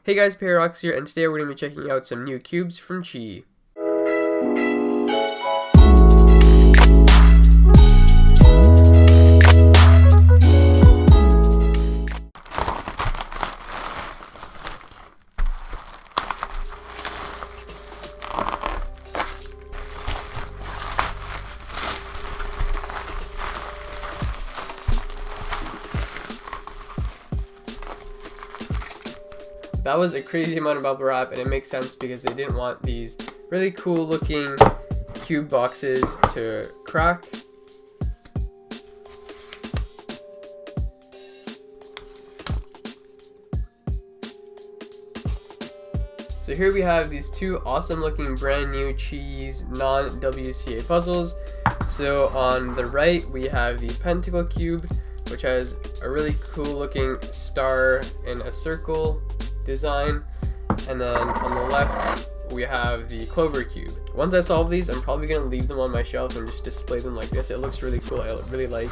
Hey guys, Paradox here, and today we're going to be checking out some new cubes from QiYi. That was a crazy amount of bubble wrap, and it makes sense because they didn't want these really cool looking cube boxes to crack. So here we have these two awesome looking brand new QiYi's non-WCA puzzles. So on the right we have the Pentacle cube, which has a really cool looking star in a circle design, and then on the left we have the Clover cube. Once I solve these, I'm probably going to leave them on my shelf and just display them like this. It looks really cool. I really like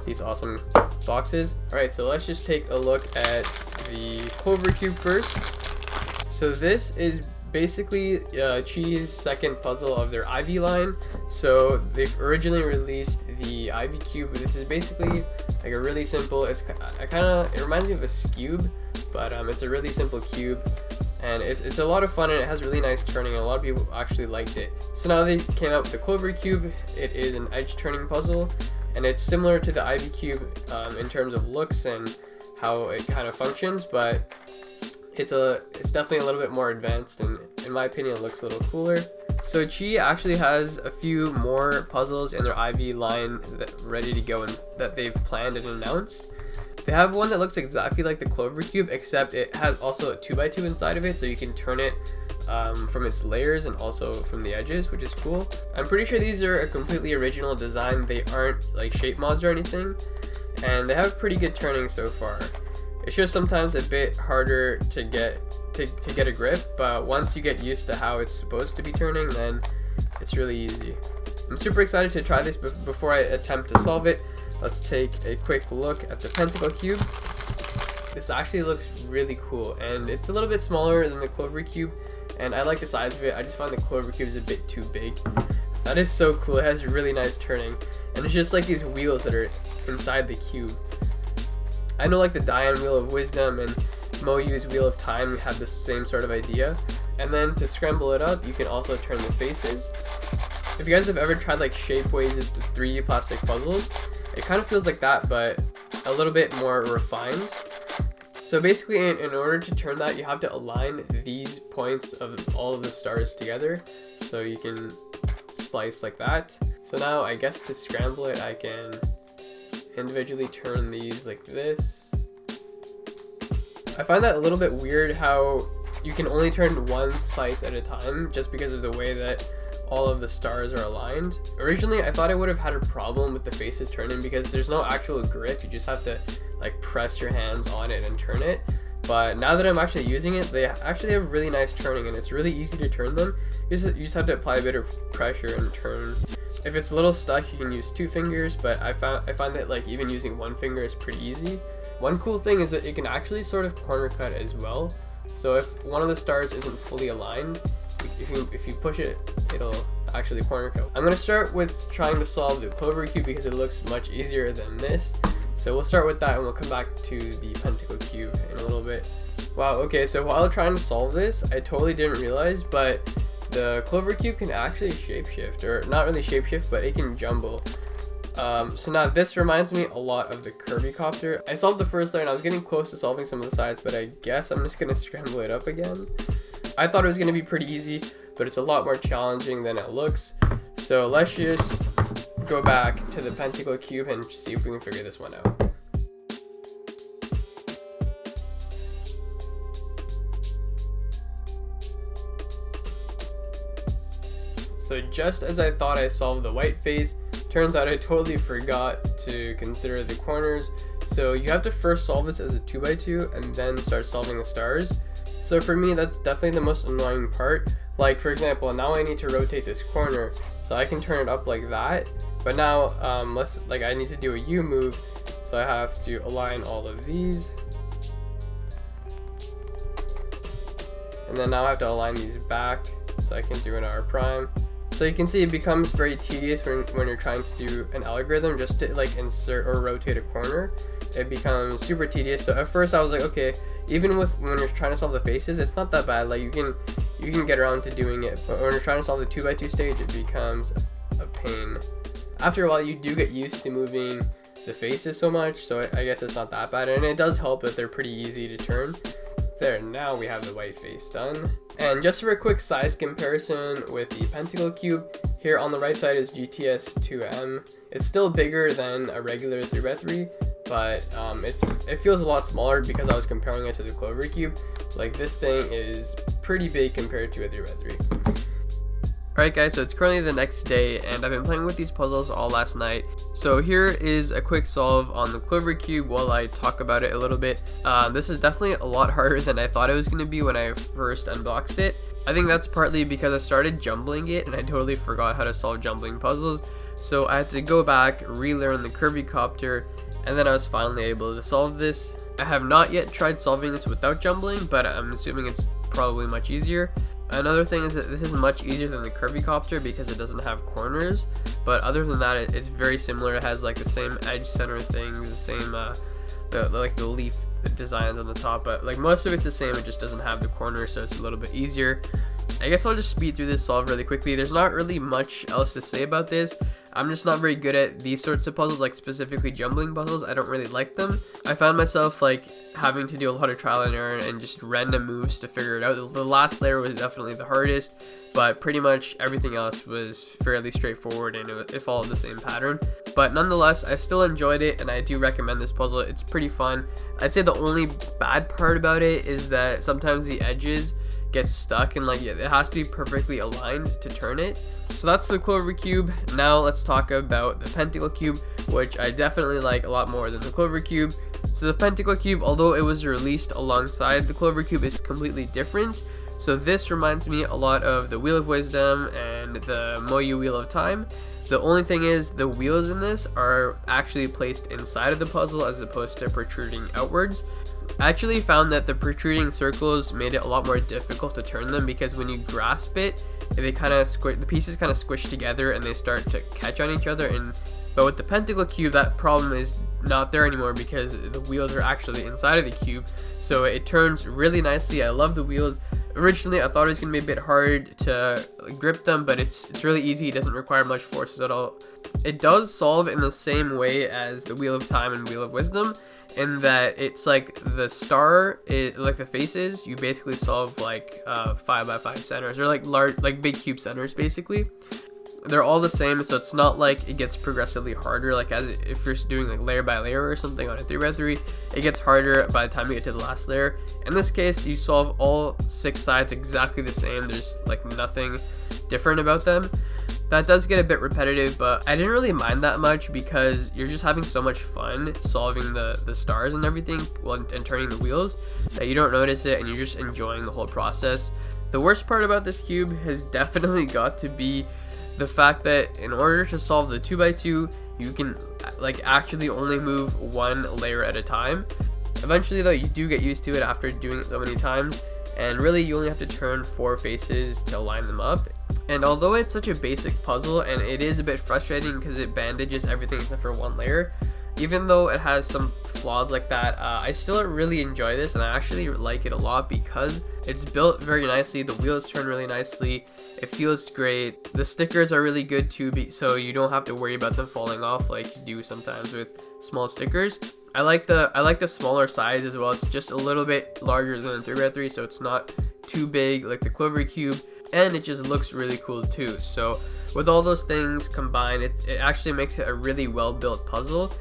these awesome boxes. Alright, so let's just take a look at the Clover cube first. So this is basically QiYi's second puzzle of their Ivy line. So they've originally released the Ivy cube, but this is basically like a really simple, it reminds me of a Scube, but it's a really simple cube, and it's a lot of fun, and it has really nice turning, and a lot of people actually liked it. So now they came out with the Clover cube. It is an edge turning puzzle, and it's similar to the Ivy cube in terms of looks and how it kind of functions, but it's definitely a little bit more advanced, and in my opinion it looks a little cooler. So QiYi actually has a few more puzzles in their Ivy line ready to go and that they've planned and announced. They have one that looks exactly like the Clover cube, except it has also a 2x2 inside of it, so you can turn it from its layers and also from the edges, which is cool. I'm pretty sure these are a completely original design. They aren't like shape mods or anything, and they have pretty good turning so far. It's just sometimes a bit harder to get a grip, but once you get used to how it's supposed to be turning, then it's really easy. I'm super excited to try this, but before I attempt to solve it, let's take a quick look at the Pentacle cube. This actually looks really cool, and it's a little bit smaller than the Clover cube, and I like the size of it. I just find the Clover cube is a bit too big. That is so cool. It has really nice turning, and it's just like these wheels that are inside the cube. I know like the Diane Wheel of Wisdom and Moyu's Wheel of Time had the same sort of idea. And then to scramble it up, you can also turn the faces. If you guys have ever tried like Shapeways' 3D plastic puzzles, it kind of feels like that, but a little bit more refined. So basically, in order to turn that, you have to align these points of all of the stars together, so you can slice like that. So now I guess to scramble it, I can individually turn these like this. I find that a little bit weird how you can only turn one slice at a time just because of the way that all of the stars are aligned. Originally I thought I would have had a problem with the faces turning because there's no actual grip. You just have to like press your hands on it and turn it. But now that I'm actually using it, they actually have really nice turning, and it's really easy to turn them. You just have to apply a bit of pressure and turn. If it's a little stuck, you can use 2 fingers, but I find that like even using 1 finger is pretty easy. One cool thing is that it can actually sort of corner cut as well. So if one of the stars isn't fully aligned, if you push it, it'll actually corner cut. I'm gonna start with trying to solve the Clover cube because it looks much easier than this. So we'll start with that, and we'll come back to the Pentacle cube in a little bit. Wow, okay, so while trying to solve this, I totally didn't realize, but the Clover cube can actually shapeshift, or not really shapeshift, but it can jumble. So now this reminds me a lot of the Kirby copter. I solved the first layer and I was getting close to solving some of the sides, but I guess I'm just gonna scramble it up again. I thought it was gonna be pretty easy, but it's a lot more challenging than it looks. So let's just go back to the Pentacle cube and see if we can figure this one out. So just as I thought I solved the white face, turns out I totally forgot to consider the corners. So you have to first solve this as a 2x2 and then start solving the stars. So for me, that's definitely the most annoying part. Like for example, now I need to rotate this corner, so I can turn it up like that. But now I need to do a U move, so I have to align all of these. and then now I have to align these back so I can do an R prime. So you can see it becomes very tedious when you're trying to do an algorithm just to like insert or rotate a corner. It becomes super tedious. So at first I was like, okay, even when you're trying to solve the faces, it's not that bad. Like you can get around to doing it, but when you're trying to solve the 2x2 stage, it becomes a pain. After a while, you do get used to moving the faces so much, so I guess it's not that bad, and it does help that they're pretty easy to turn. There, now we have the white face done. And just for a quick size comparison with the Pentacle Cube, here on the right side is GTS2M. It's still bigger than a regular 3x3, but it feels a lot smaller because I was comparing it to the Clover Cube. Like this thing is pretty big compared to a 3x3. Alright guys, so it's currently the next day and I've been playing with these puzzles all last night. So here is a quick solve on the Clover Cube while I talk about it a little bit. This is definitely a lot harder than I thought it was going to be when I first unboxed it. I think that's partly because I started jumbling it and I totally forgot how to solve jumbling puzzles. So I had to go back, relearn the QiYi, and then I was finally able to solve this. I have not yet tried solving this without jumbling, but I'm assuming it's probably much easier. Another thing is that this is much easier than the QiYi because it doesn't have corners, but other than that, it's very similar. It has like the same edge center things, the same the leaf designs on the top, but like most of it's the same. It just doesn't have the corners, so it's a little bit easier. I guess I'll just speed through this solve really quickly. There's not really much else to say about this. I'm just not very good at these sorts of puzzles, like specifically jumbling puzzles. I don't really like them. I found myself like having to do a lot of trial and error and just random moves to figure it out. The last layer was definitely the hardest, but pretty much everything else was fairly straightforward and it followed the same pattern. But nonetheless, I still enjoyed it and I do recommend this puzzle. It's pretty fun. I'd say the only bad part about it is that sometimes the edges get stuck and like it has to be perfectly aligned to turn it. So that's the Clover Cube. Now let's talk about the Pentacle Cube, which I definitely like a lot more than the Clover Cube. So the Pentacle Cube, although it was released alongside the Clover Cube, is completely different. So this reminds me a lot of the Wheel of Wisdom and the Moyu Wheel of Time. The only thing is the wheels in this are actually placed inside of the puzzle as opposed to protruding outwards. I actually found that the protruding circles made it a lot more difficult to turn them because when you grasp it, the pieces kind of squish together and they start to catch on each other. But with the Pentacle Cube, that problem is not there anymore because the wheels are actually inside of the cube, so it turns really nicely. I love the wheels. Originally, I thought it was going to be a bit hard to grip them, but it's really easy. It doesn't require much forces at all. It does solve in the same way as the Wheel of Time and Wheel of Wisdom, in that it's like the star, like the faces, you basically solve like 5x5 centers, or like large, like big cube centers basically. They're all the same, so it's not like it gets progressively harder, like as if you're doing like layer by layer or something on a 3x3. It gets harder by the time you get to the last layer. In this case, you solve all 6 sides exactly the same. There's like nothing different about them. That does get a bit repetitive, but I didn't really mind that much because you're just having so much fun solving the stars and everything and turning the wheels that you don't notice it and you're just enjoying the whole process. The worst part about this cube has definitely got to be the fact that in order to solve the 2x2, you can like actually only move 1 layer at a time. Eventually though, you do get used to it after doing it so many times, and really you only have to turn 4 faces to line them up. And although it's such a basic puzzle and it is a bit frustrating because it bandages everything except for 1 layer, even though it has some flaws like that, I still really enjoy this and I actually like it a lot because it's built very nicely. The wheels turn really nicely. It feels great. The stickers are really good too, so you don't have to worry about them falling off like you do sometimes with small stickers. I like the smaller size as well. It's just a little bit larger than the 3x3, so it's not too big like the Clover Cube, and it just looks really cool too. So with all those things combined, it actually makes it a really well built puzzle.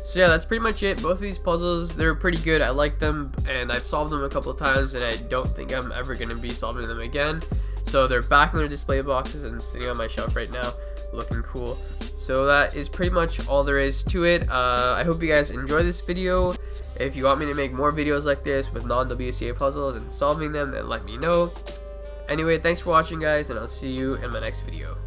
So yeah, that's pretty much it. Both of these puzzles, they're pretty good. I like them and I've solved them a couple of times and I don't think I'm ever going to be solving them again. So they're back in their display boxes and sitting on my shelf right now, looking cool. So that is pretty much all there is to it. I hope you guys enjoy this video. If you want me to make more videos like this with non-WCA puzzles and solving them, then let me know. Anyway, thanks for watching guys, and I'll see you in my next video.